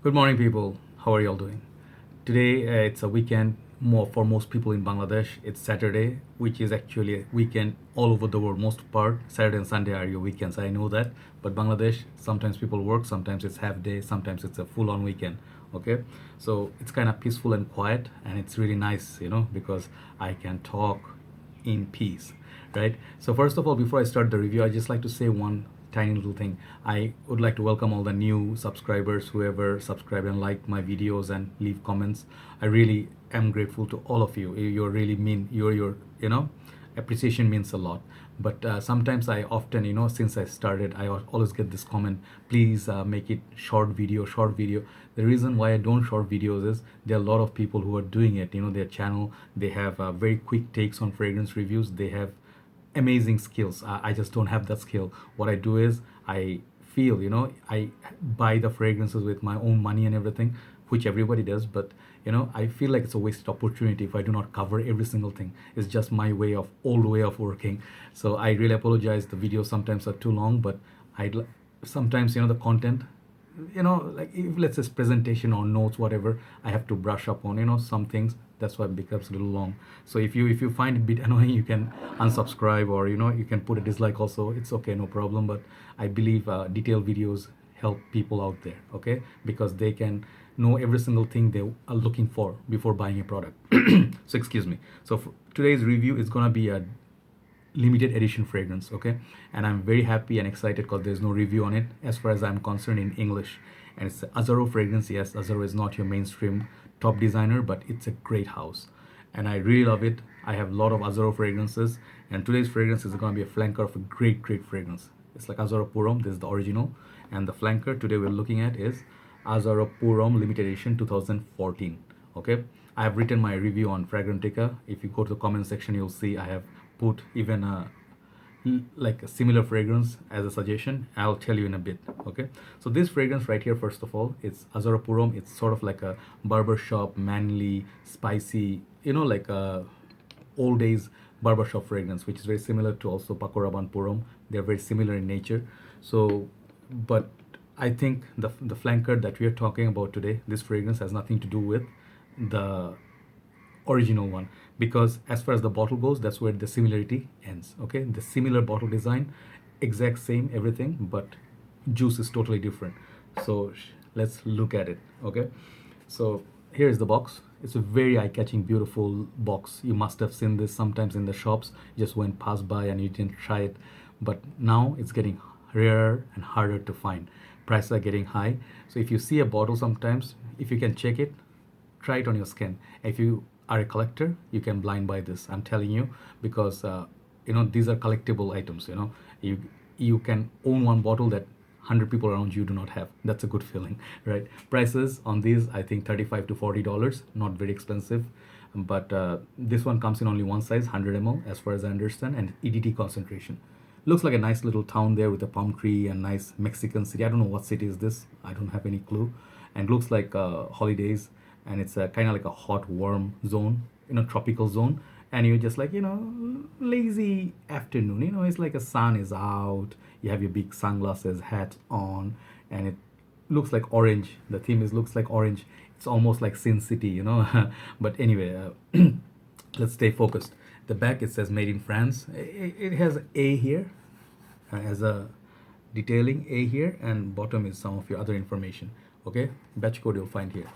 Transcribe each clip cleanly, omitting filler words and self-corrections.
Good morning, people. How are y'all doing? Today, it's a weekend more for most people in Bangladesh. It's Saturday, which is actually a weekend all over the world. Most part, Saturday and Sunday are your weekends. I know that, but Bangladesh, sometimes people work, sometimes it's half day, sometimes it's a full-on weekend. Okay, so it's kind of peaceful and quiet, and it's really nice, because I can talk in peace, right? So first of all, before I start the review, I just like to say one tiny little thing. I would like to welcome all the new subscribers, whoever subscribe and like my videos and leave comments. I really am grateful to all of you. You're really mean. Your appreciation means a lot. But sometimes I often, since I started, I always get this comment, please make it short video, short video. The reason why I don't short videos is there are a lot of people who are doing it. Their channel, they have very quick takes on fragrance reviews. They have amazing skills. I just don't have that skill. What I do is I feel, I buy the fragrances with my own money and everything, which everybody does. But I feel like it's a wasted opportunity if I do not cover every single thing. It's just my old way of working. So I really apologize. The videos sometimes are too long, but sometimes the content, like if let's say presentation or notes, whatever, I have to brush up on some things. That's why it becomes a little long. So if you find it a bit annoying, you can unsubscribe, or you can put a dislike also. It's okay, no problem. But I believe detailed videos help people out there, okay, because they can know every single thing they are looking for before buying a product. So excuse me. So today's review is gonna be a limited edition fragrance, okay, and I'm very happy and excited because there's no review on it as far as I'm concerned in English, and it's the Azzaro fragrance. Yes, Azzaro is not your mainstream top designer, but it's a great house and I really love it. I have a lot of Azzaro fragrances, and today's fragrance is going to be a flanker of a great fragrance. It's like Azzaro Purom. This is the original, and the flanker today we're looking at is Azzaro Purom limited edition 2014. Okay, I have written my review on Fragrantica. If you go to the comment section, you'll see I have put even like a similar fragrance as a suggestion. I'll tell you in a bit. Okay, so this fragrance right here, first of all, it's Azzaro Purom. It's sort of like a barbershop, manly, spicy, like a old days barbershop fragrance, which is very similar to also Pakoraban Purom. They're very similar in nature. So, but I think the flanker that we are talking about today, this fragrance has nothing to do with the original one, because as far as the bottle goes, that's where the similarity ends. Okay, the similar bottle design, exact same everything, but juice is totally different. So let's look at it. Okay, so here is the box. It's a very eye-catching, beautiful box. You must have seen this sometimes in the shops. You just went past by and you didn't try it, but now it's getting rarer and harder to find. Prices are getting high. So if you see a bottle sometimes, if you can check it, try it on your skin. If you are a collector, you can blind buy this. I'm telling you, because these are collectible items. You can own one bottle that 100 people around you do not have. That's a good feeling, right? Prices on these, I think $35 to $40, not very expensive. But this one comes in only one size, 100 ml, as far as I understand, and EDT concentration. Looks like a nice little town there with a palm tree and nice Mexican city. I don't know what city is this. I don't have any clue. And looks like holidays, and it's a kind of like a hot, warm zone, tropical zone. And you're just like, lazy afternoon. It's like a sun is out. You have your big sunglasses, hat on, and it looks like orange. The theme looks like orange. It's almost like Sin City. But anyway, let's stay focused. The back, it says made in France. It has A here, as a detailing A here, and bottom is some of your other information. Okay, batch code you'll find here.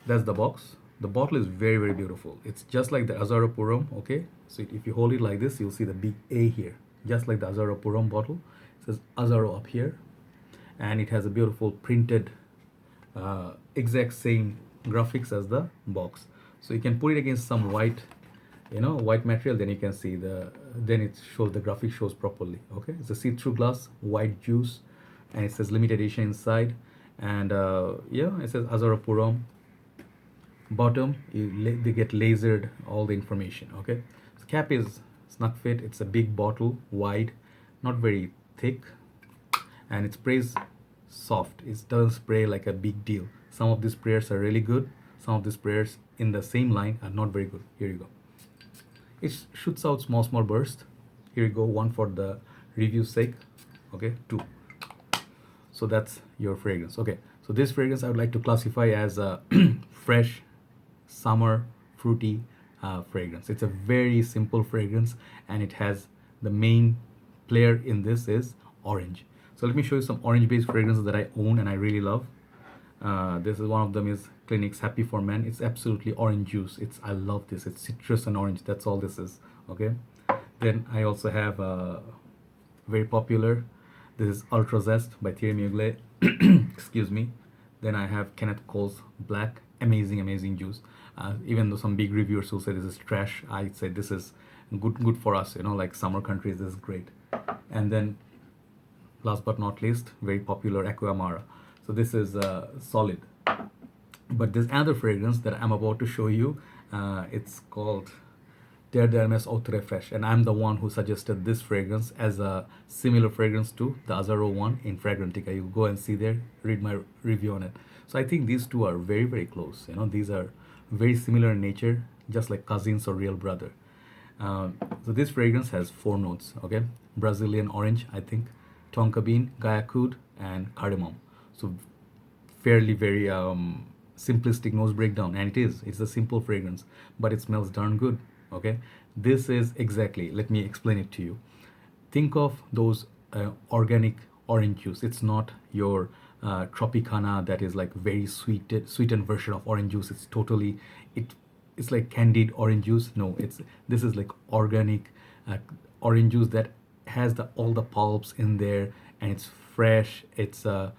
That's the box. The bottle is very beautiful. It's just like the Azzaro Purom. Okay, so if you hold it like this, you'll see the big A here, just like the Azzaro Purom bottle. It says Azzaro up here, and it has a beautiful printed exact same graphics as the box. So you can put it against some white material, then you can see then it shows, the graphic shows properly. Okay, it's a see-through glass, white juice, and it says limited edition inside, and it says Azzaro Purom. Bottom, they get lasered all the information. Okay, so cap is snug fit. It's a big bottle, wide, not very thick, and it sprays soft. It doesn't spray like a big deal. Some of these sprayers are really good. Some of the sprayers in the same line are not very good. Here you go. It shoots out small bursts. Here you go, one for the review sake. Okay, two. So that's your fragrance. Okay, so So this fragrance I would like to classify as a fresh, summer, fruity fragrance. It's a very simple fragrance, and it has the main player in this is orange. So let me show you some orange-based fragrances that I own and I really love. This is one of them is Clinique's Happy for Men. It's absolutely orange juice. I love this. It's citrus and orange. That's all this is. Okay. Then I also have very popular. This is Ultra Zest by Thierry Mugler. Excuse me. Then I have Kenneth Cole's Black. Amazing, amazing juice. Even though some big reviewers will say this is trash, I say this is good for us. Like summer countries, this is great. And then, last but not least, very popular Aqua Amara. So this is solid. But there's another fragrance that I'm about to show you. It's called Terre d'Hermès Eau Très Fraîche, and I'm the one who suggested this fragrance as a similar fragrance to the Azzaro one in Fragrantica. You go and see there, read my review on it. So I think these two are very, very close. These are very similar in nature, just like cousins or real brother. So this fragrance has 4 notes, okay? Brazilian orange, I think, tonka bean, guaiacud, and cardamom. So fairly very simplistic nose breakdown, and it's a simple fragrance, but it smells darn good. Okay, this is exactly, let me explain it to you. Think of those organic orange juice. It's not your Tropicana that is like very sweetened version of orange juice. It's like candied orange juice. No, this is like organic orange juice that has all the pulps in there, and it's fresh. It's a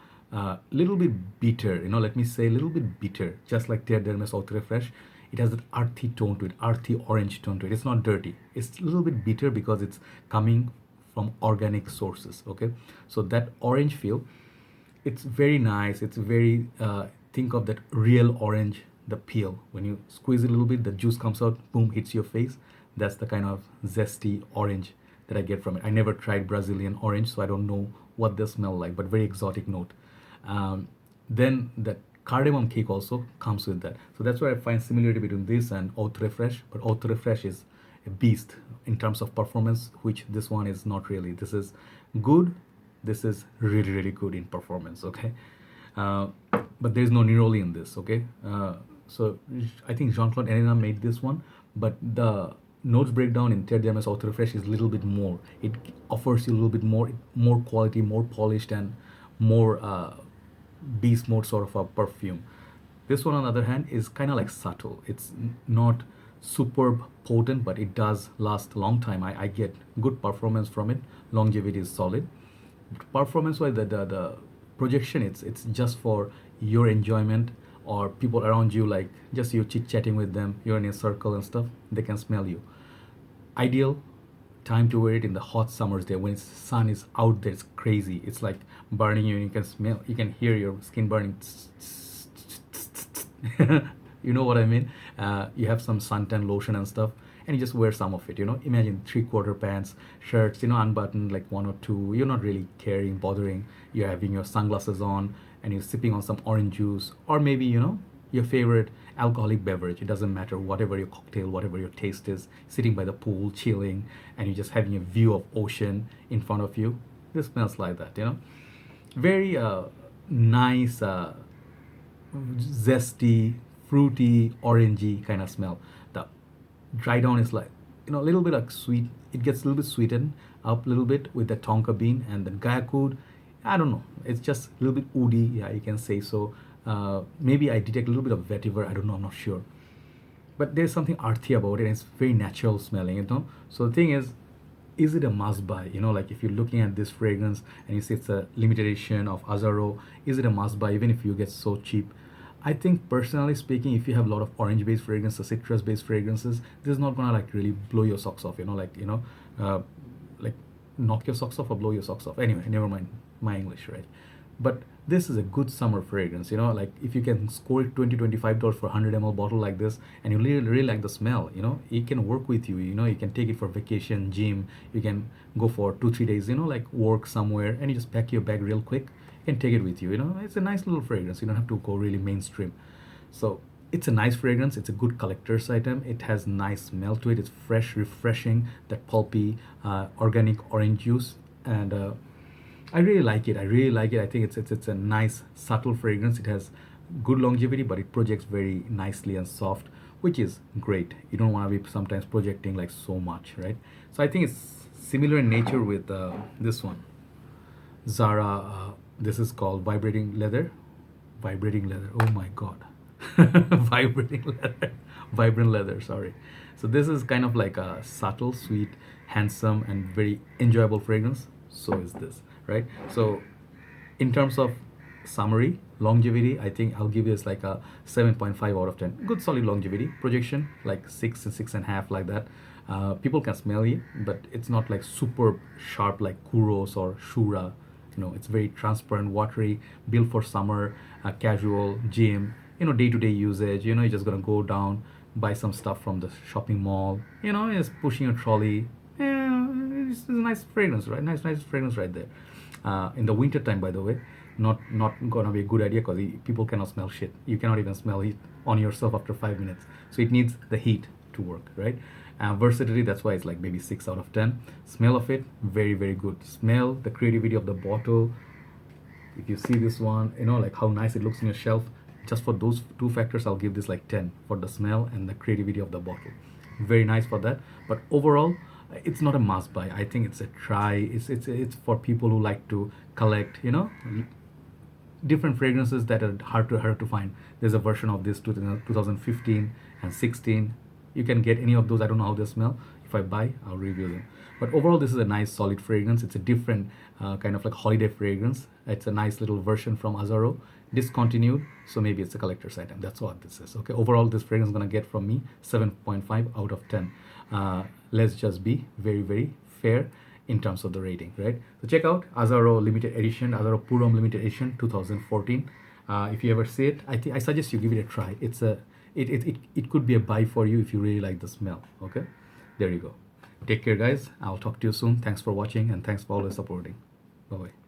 little bit bitter, let me say a little bit bitter, just like Terre d'Hermès Eau Très Fraîche. It has that earthy tone to it, earthy orange tone to it. It's not dirty. It's a little bit bitter because it's coming from organic sources, okay? So that orange feel, it's very nice. It's very, think of that real orange, the peel. When you squeeze it a little bit, the juice comes out, boom, hits your face. That's the kind of zesty orange that I get from it. I never tried Brazilian orange, so I don't know what they smell like, but very exotic note. Then that cardamom cake also comes with that. So that's where I find similarity between this and Eau Très Fraîche. But Eau Très Fraîche is a beast in terms of performance, which this one is not really. This is good. This is really, really good in performance, okay? But there's no neroli in this, okay? So I think Jean-Claude Ennina made this one, but the notes breakdown in Terre d'Hermès Eau Très Fraîche is a little bit more. It offers you a little bit more quality, more polished, and more beast mode sort of a perfume. This one, on the other hand, is kind of like subtle. It's not superb potent, but it does last a long time. I get good performance from it. Longevity is solid. Performance wise, the projection, it's just for your enjoyment or people around you, like just you chit chatting with them, you're in a circle and stuff, they can smell you. Ideal time to wear it in the hot summers there when the sun is out there. It's crazy. It's like burning you, and you can hear your skin burning. You know what I mean? You have some suntan lotion and stuff, and you just wear some of it. Imagine 3/4 pants, shirts, unbuttoned, like 1 or 2. You're not really caring, bothering. You're having your sunglasses on, and you're sipping on some orange juice, or maybe your favorite alcoholic beverage. It doesn't matter, whatever your cocktail, whatever your taste is, sitting by the pool, chilling, and you're just having a view of ocean in front of you. This smells like that, Very nice, zesty, fruity, orangey kind of smell. The dry down is like, a little bit like sweet. It gets a little bit sweetened up a little bit with the tonka bean and the guaiacud. I don't know. It's just a little bit woody. Yeah, you can say so. Maybe I detect a little bit of vetiver. I don't know. I'm not sure. But there's something earthy about it, and it's very natural smelling, So the thing is it a must buy? Like if you're looking at this fragrance and you say it's a limited edition of Azzaro, is it a must buy even if you get so cheap? I think personally speaking, if you have a lot of orange based fragrances, citrus based fragrances, this is not gonna like really blow your socks off, like knock your socks off or blow your socks off. Anyway, never mind my English, right? But this is a good summer fragrance, like if you can score it $20-25 for 100 ml bottle like this, and you really like the smell, it can work with you. You can take it for vacation, gym. You can go for 2-3 days, like work somewhere, and you just pack your bag real quick and take it with you. It's a nice little fragrance. You don't have to go really mainstream. So it's a nice fragrance. It's a good collector's item. It has nice smell to it. It's fresh, refreshing, that pulpy, organic orange juice, and I really like it. I really like it. I think it's a nice subtle fragrance. It has good longevity, but it projects very nicely and soft, which is great. You don't want to be sometimes projecting like so much, right? So I think it's similar in nature with this one, Zara. This is called vibrating leather. Vibrating leather. Oh my god. Vibrating leather. Vibrant leather. Sorry. So this is kind of like a subtle, sweet, handsome, and very enjoyable fragrance. So is this, right? So in terms of summary, longevity, I think I'll give this like a 7.5 out of 10. Good solid longevity. Projection like 6 and 6.5, like that. People can smell it, but it's not like super sharp like Kuros or Shura. It's very transparent, watery, built for summer, casual, gym, day-to-day usage. You're just gonna go down, buy some stuff from the shopping mall, just pushing a trolley. Yeah, it's a nice fragrance, right? Nice fragrance right there. In the winter time, by the way, not gonna be a good idea because people cannot smell shit. You cannot even smell it on yourself after 5 minutes. So it needs the heat to work, right? Versatility, that's why it's like maybe 6 out of 10. Smell of it, very very good. Smell, the creativity of the bottle. If you see this one, like how nice it looks on your shelf. Just for those two factors, I'll give this like 10 for the smell and the creativity of the bottle. Very nice for that. But overall, it's not a must buy. I think it's a try. It's for people who like to collect, different fragrances that are hard to find. There's a version of this 2015 and 16. You can get any of those. I don't know how they smell. If I buy, I'll review them. But overall, this is a nice solid fragrance. It's a different kind of like holiday fragrance. It's a nice little version from Azzaro. Discontinued, so maybe it's a collector's item. That's what this is. Okay, overall, this fragrance is gonna get from me 7.5 out of 10. Let's just be very very fair in terms of the rating, right? So check out Azzaro limited edition, Azzaro Purom limited edition 2014. If you ever see it, I suggest you give it a try. It could be a buy for you if you really like the smell. Okay, there you go. Take care, guys. I'll talk to you soon. Thanks for watching and thanks for always supporting. Bye bye.